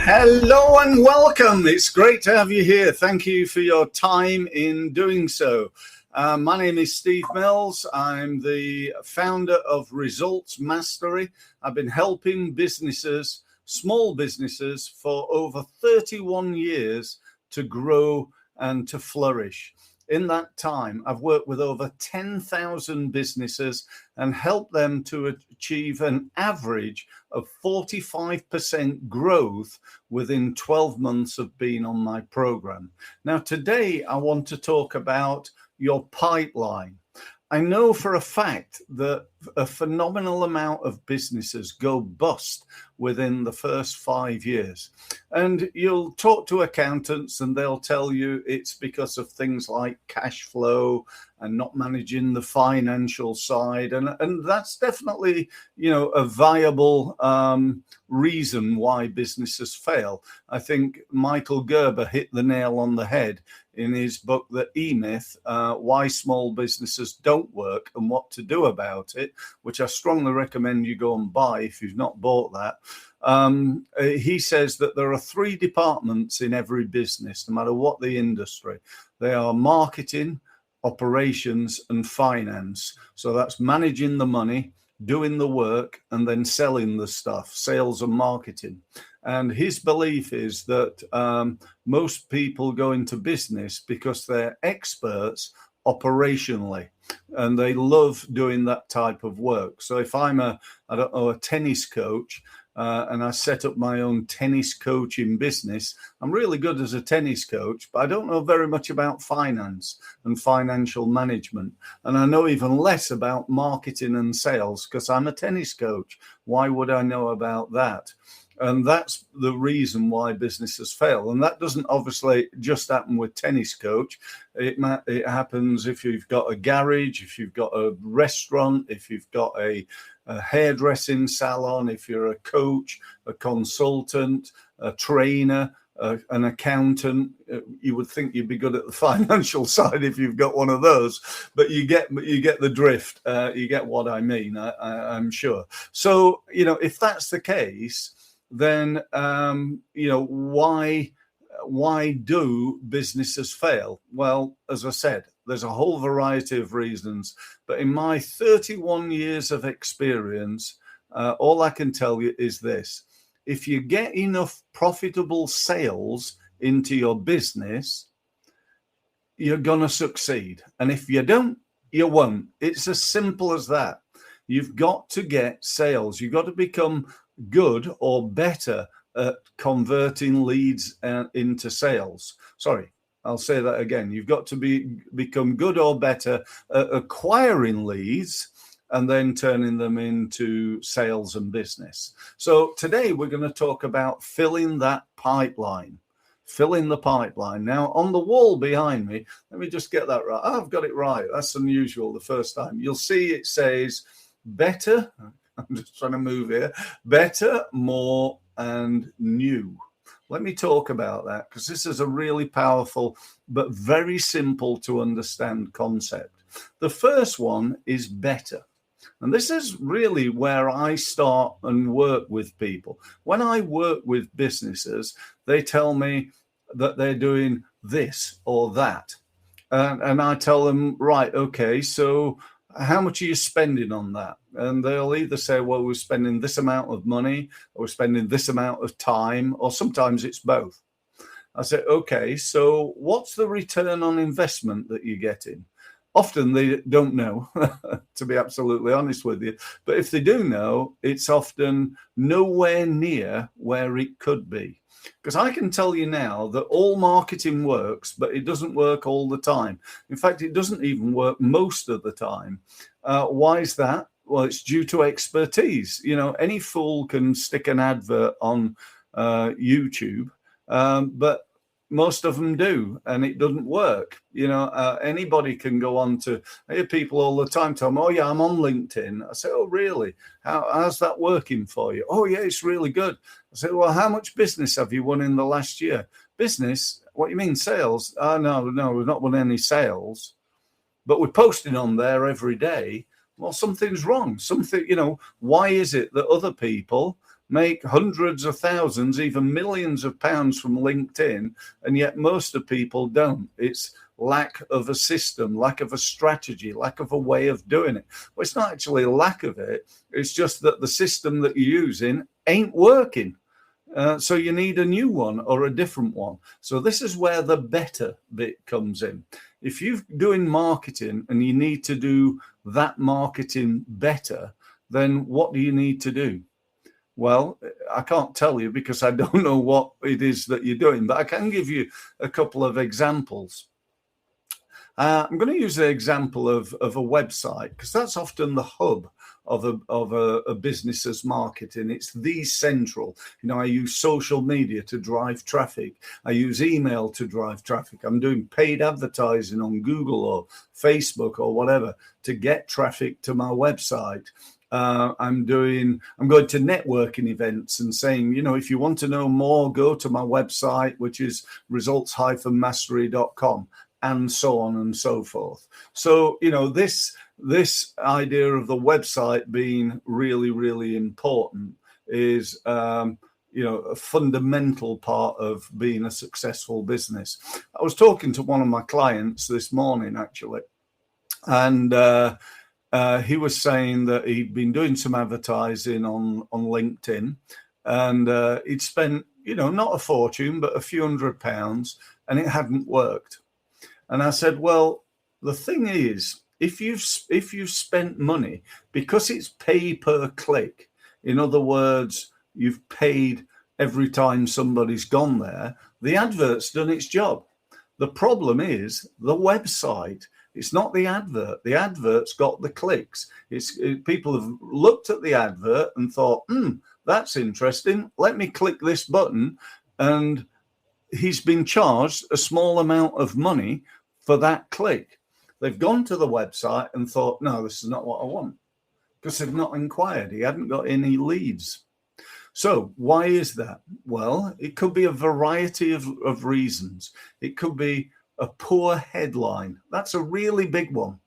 Hello and welcome. It's great to have you here. Thank you for your time in doing so. My name is Steve Mills. I'm the founder of Results Mastery. I've been helping businesses, small businesses, for over 31 years to grow and to flourish. In that time, I've worked with over 10,000 businesses and helped them to achieve an average of 45% growth within 12 months of being on my program. Now, today, I want to talk about your pipeline. I know for a fact that a phenomenal amount of businesses go bust within the first 5 years. And you'll talk to accountants and they'll tell you it's because of things like cash flow and not managing the financial side. And that's definitely, a viable reason why businesses fail. I think Michael Gerber hit the nail on the head in his book, The E-Myth, Why Small Businesses Don't Work and What to Do About It, which I strongly recommend you go and buy if you've not bought that. He says that there are 3 departments in every business, no matter what the industry. They are marketing, operations, and finance. So that's managing the money, doing the work, and then selling the stuff, sales and marketing. And his belief is that most people go into business because they're experts operationally, and they love doing that type of work. So if I'm a tennis coach, and I set up my own tennis coaching business, I'm really good as a tennis coach, but I don't know very much about finance and financial management. And I know even less about marketing and sales because I'm a tennis coach. Why would I know about that? And that's the reason why businesses fail. And that doesn't obviously just happen with tennis coach. It happens if you've got a garage, if you've got a restaurant, if you've got a hairdressing salon, if you're a coach, a consultant, a trainer, an accountant. You would think you'd be good at the financial side if you've got one of those, but you get the drift. You get what I mean, I'm sure. So, if that's the case, then, why do businesses fail? Well, as I said, there's a whole variety of reasons. But in my 31 years of experience, all I can tell you is this. If you get enough profitable sales into your business, you're going to succeed. And if you don't, you won't. It's as simple as that. You've got to get sales. You've got to become good or better at converting leads into sales. Sorry, I'll say that again. You've got to become good or better at acquiring leads and then turning them into sales and business. So today we're going to talk about filling that pipeline. Filling the pipeline. Now, on the wall behind me, let me just get that right. I've got it right. That's unusual the first time. You'll see it says better. I'm just trying to move here. Better, more, and new. Let me talk about that because this is a really powerful but very simple to understand concept. The first one is better. And this is really where I start and work with people. When I work with businesses, they tell me that they're doing this or that. And I tell them, right, okay, so how much are you spending on that? And they'll either say, well, we're spending this amount of money, or we're spending this amount of time, or sometimes it's both. I say, okay, so what's the return on investment that you're getting? Often they don't know, to be absolutely honest with you. But if they do know, it's often nowhere near where it could be. Because I can tell you now that all marketing works, but it doesn't work all the time. In fact, it doesn't even work most of the time. Why is that? Well, it's due to expertise. Any fool can stick an advert on YouTube, but most of them do, and it doesn't work. Anybody can go on to. I hear people all the time tell me, oh yeah, I'm on LinkedIn. I say, oh really? How's that working for you? Oh yeah, it's really good. I say, well, how much business have you won in the last year? Business? What do you mean, sales? No, we've not won any sales, but we're posting on there every day. Well, something's wrong. Why is it that other people make hundreds of thousands, even millions of pounds from LinkedIn, and yet most of people don't. It's lack of a system, lack of a strategy, lack of a way of doing it. Well, it's not actually a lack of it. It's just that the system that you're using ain't working. So you need a new one or a different one. So this is where the better bit comes in. If you're doing marketing and you need to do that marketing better, then what do you need to do? Well, I can't tell you because I don't know what it is that you're doing, but I can give you a couple of examples. I'm going to use the example of a website because that's often the hub of a business's marketing. It's the central. I use social media to drive traffic. I use email to drive traffic. I'm doing paid advertising on Google or Facebook or whatever to get traffic to my website. I'm going to networking events and saying, if you want to know more, go to my website, which is results-mastery.com, and so on and so forth. So, this idea of the website being really, really important is, a fundamental part of being a successful business. I was talking to one of my clients this morning, actually, and he was saying that he'd been doing some advertising on LinkedIn, and he'd spent, not a fortune, but a few £100, and it hadn't worked. And I said, well, the thing is, if you've spent money, because it's pay per click, in other words, you've paid every time somebody's gone there, the advert's done its job. The problem is the website. It's not the advert. The advert's got the clicks. People have looked at the advert and thought, that's interesting. Let me click this button. And he's been charged a small amount of money for that click. They've gone to the website and thought, no, this is not what I want, because they've not inquired. He hadn't got any leads. So why is that? Well, it could be a variety of reasons. It could be a poor headline. That's a really big one.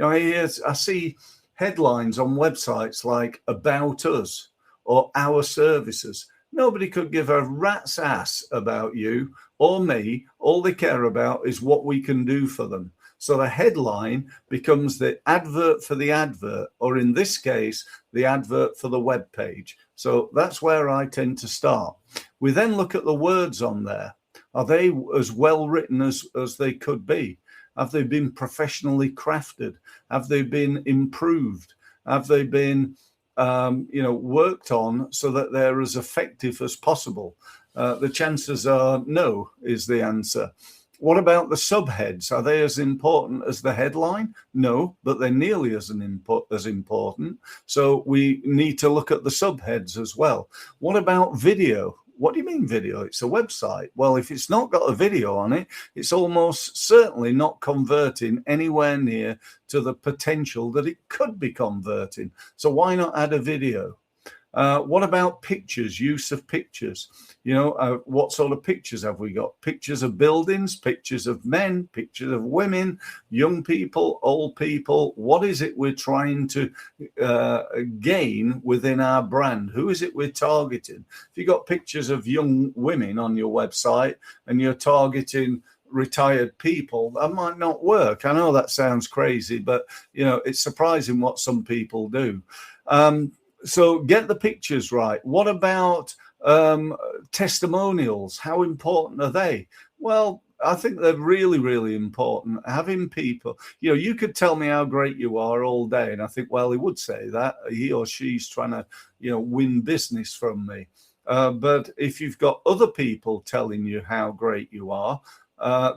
I see headlines on websites like "About Us" or "Our Services." Nobody could give a rat's ass about you or me. All they care about is what we can do for them. So the headline becomes the advert for the advert, or in this case, the advert for the web page. So that's where I tend to start. We then look at the words on there. Are they as well written as they could be? Have they been professionally crafted? Have they been improved? Have they been worked on so that they're as effective as possible? The chances are no, is the answer. What about the subheads? Are they as important as the headline? No, but they're nearly as important. So we need to look at the subheads as well. What about video? What do you mean video? It's a website. Well, if it's not got a video on it, it's almost certainly not converting anywhere near to the potential that it could be converting. So why not add a video? What about pictures, use of pictures? What sort of pictures have we got? Pictures of buildings, pictures of men, pictures of women, young people, old people. What is it we're trying to gain within our brand? Who is it we're targeting? If you've got pictures of young women on your website and you're targeting retired people, that might not work. I know that sounds crazy, but it's surprising what some people do. So get the pictures right. What about testimonials? How important are they? Well, I think they're really, really important. Having people, you could tell me how great you are all day, and I think, well, he would say that. He or she's trying to, win business from me. But if you've got other people telling you how great you are,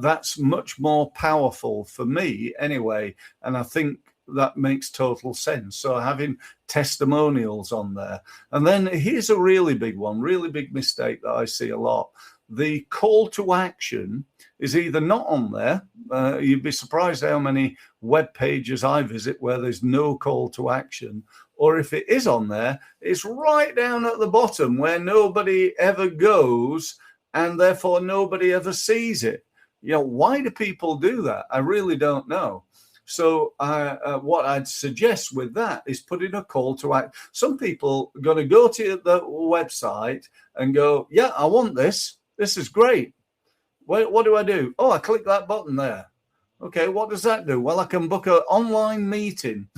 that's much more powerful for me anyway. And I think that makes total sense. So having testimonials on there. And then here's a really big one, really big mistake that I see a lot. The call to action is either not on there. You'd be surprised how many web pages I visit where there's no call to action. Or if it is on there, it's right down at the bottom where nobody ever goes and therefore nobody ever sees it. Why do people do that? I really don't know. So what I'd suggest with that is putting a call to act. Some people are going to go to the website and go, yeah, I want this. This is great. What do I do? Oh, I click that button there. Okay, what does that do? Well, I can book an online meeting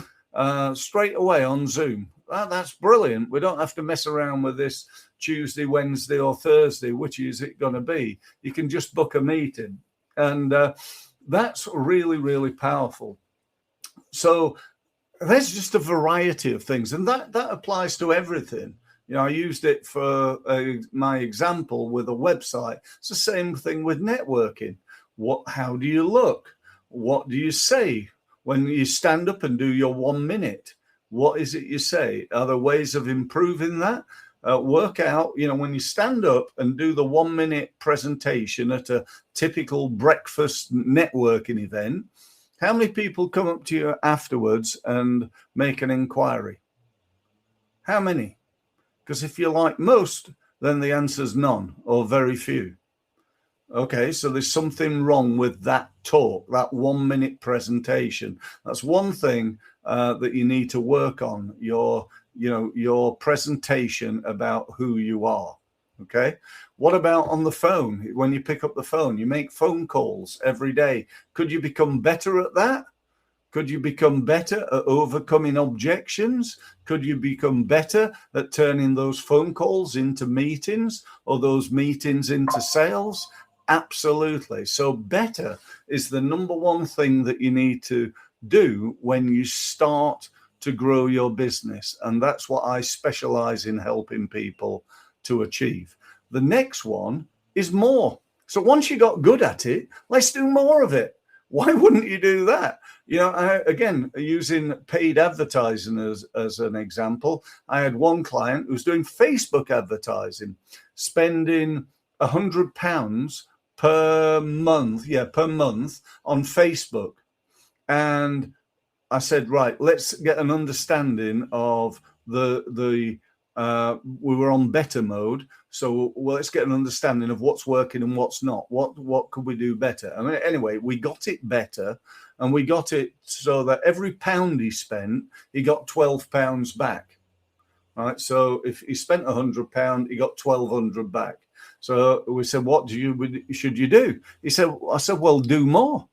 straight away on Zoom. That's brilliant. We don't have to mess around with this Tuesday, Wednesday, or Thursday. Which is it going to be? You can just book a meeting. And that's really, really powerful. So there's just a variety of things. And that applies to everything. You know, I used it for my example with a website. It's the same thing with networking. How do you look? What do you say when you stand up and do your 1 minute? What is it you say? Are there ways of improving that? Work out, you know, when you stand up and do the 1 minute presentation at a typical breakfast networking event, how many people come up to you afterwards and make an inquiry? How many? Because if you're like most, then the answer's none or very few. Okay, so there's something wrong with that talk, that 1 minute presentation. That's one thing that you need to work on, your presentation about who you are. Okay, what about on the phone? When you pick up the phone, you make phone calls every day. Could you become better at that? Could you become better at overcoming objections? Could you become better at turning those phone calls into meetings or those meetings into sales? Absolutely. So better is the number one thing that you need to do when you start to grow your business. And that's what I specialize in helping people to achieve. The next one is more. So once you got good at it, let's do more of it. Why wouldn't you do that? You know, again, using paid advertising as an example, I had one client who was doing Facebook advertising, spending £100 per month on Facebook. And I said, right, let's get an understanding of we were on better mode. So let's get an understanding of what's working and what's not. What could we do better? I mean, anyway, we got it better, and we got it so that every pound he spent, he got £12 back. Right. So if he spent £100, he got £1,200 back. So we said, what should you do? I said, well, do more.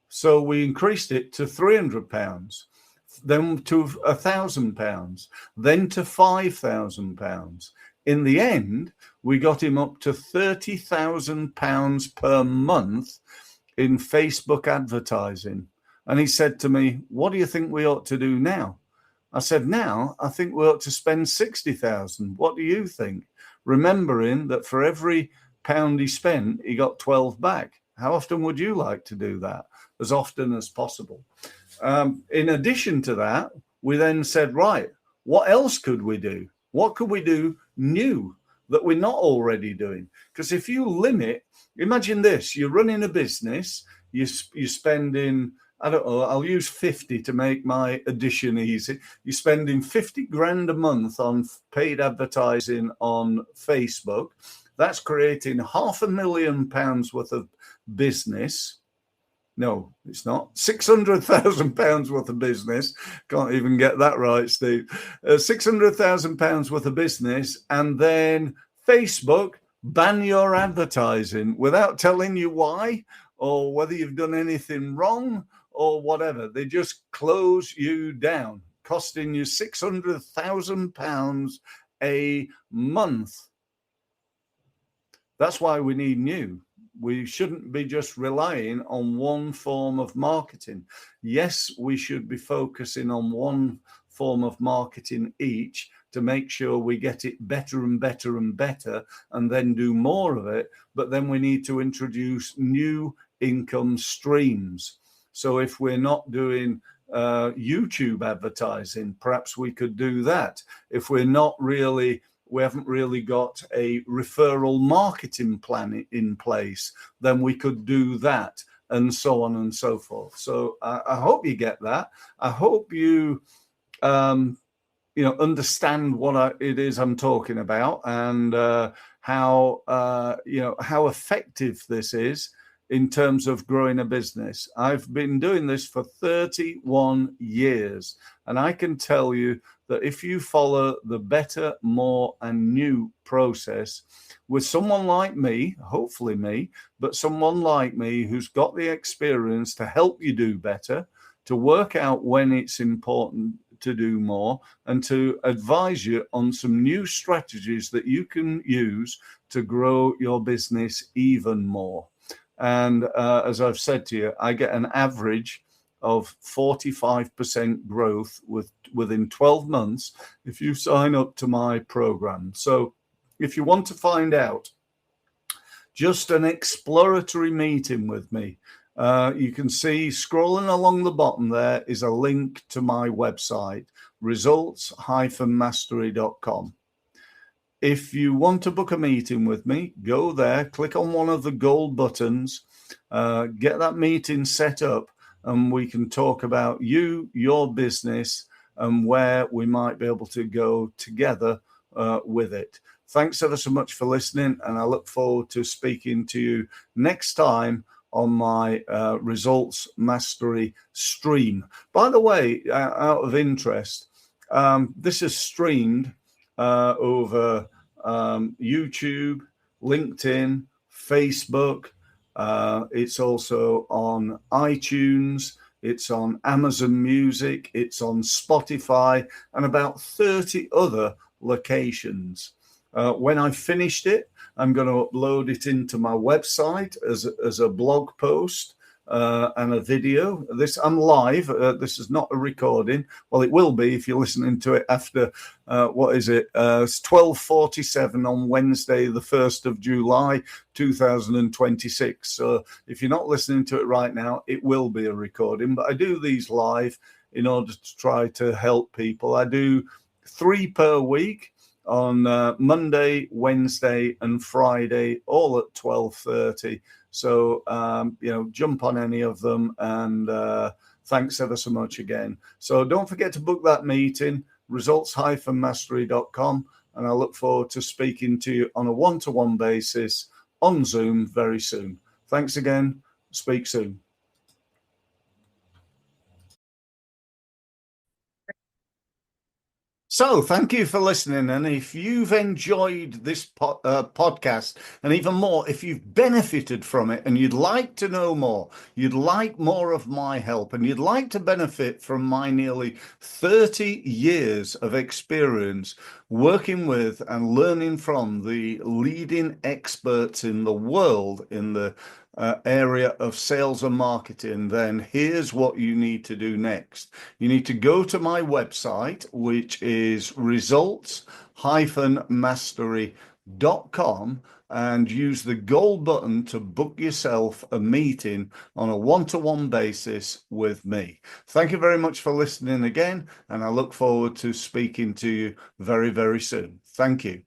So we increased it to £300. Then to £1,000, then to £5,000. In the end, we got him up to £30,000 per month in Facebook advertising. And he said to me, what do you think we ought to do now? I said, now I think we ought to spend £60,000. What do you think? Remembering that for every pound he spent, he got 12 back. How often would you like to do that? As often as possible. In addition to that, we then said, right, what else could we do? What could we do new that we're not already doing? Because if you limit, imagine this, you're running a business, you're spending, I don't know, I'll use 50 to make my addition easy. You're spending 50 grand a month on paid advertising on Facebook. That's creating £500,000 worth of business. No, it's not. £600,000 worth of business. Can't even get that right, Steve. £600,000 worth of business. And then Facebook ban your advertising without telling you why or whether you've done anything wrong or whatever. They just close you down, costing you £600,000 a month. That's why we need new. We shouldn't be just relying on one form of marketing. Yes, we should be focusing on one form of marketing each to make sure we get it better and better and better, and then do more of it. But then we need to introduce new income streams. So if we're not doing YouTube advertising, perhaps we could do that. If we haven't really got a referral marketing plan in place, then we could do that, and so on and so forth. So I hope you get that. I hope you, understand what it is I'm talking about, and how effective this is in terms of growing a business. I've been doing this for 31 years, and I can tell you that if you follow the better, more, and new process with someone like me, hopefully me, but someone like me who's got the experience to help you do better, to work out when it's important to do more, and to advise you on some new strategies that you can use to grow your business even more. And as I've said to you, I get an average of 45% growth within 12 months if you sign up to my program. So if you want to find out, just an exploratory meeting with me, you can see scrolling along the bottom there is a link to my website, results-mastery.com. If you want to book a meeting with me, go there, click on one of the gold buttons, get that meeting set up, and we can talk about you, your business, and where we might be able to go together with it. Thanks ever so much for listening, and I look forward to speaking to you next time on my Results Mastery stream. By the way, out of interest, this is streamed over YouTube, LinkedIn, Facebook. It's also on iTunes. It's on Amazon Music. It's on Spotify and about 30 other locations. When I finished it, I'm going to upload it into my website as a blog post and a video. I'm live. This is not a recording. Well, it will be if you're listening to it after, it's 12:47 on Wednesday, the 1st of July, 2026. So if you're not listening to it right now, it will be a recording. But I do these live in order to try to help people. I do 3 per week on Monday, Wednesday, and Friday, all at 12:30. So, jump on any of them, and thanks ever so much again. So don't forget to book that meeting, results-mastery.com, and I look forward to speaking to you on a one-to-one basis on Zoom very soon. Thanks again. Speak soon. So thank you for listening. And if you've enjoyed this podcast, and even more, if you've benefited from it and you'd like to know more, you'd like more of my help, and you'd like to benefit from my nearly 30 years of experience working with and learning from the leading experts in the world in the area of sales and marketing, then here's what you need to do next. You need to go to my website, which is results-mastery.com, and use the gold button to book yourself a meeting on a one-to-one basis with me. Thank you very much for listening again, and I look forward to speaking to you very, very soon. Thank you.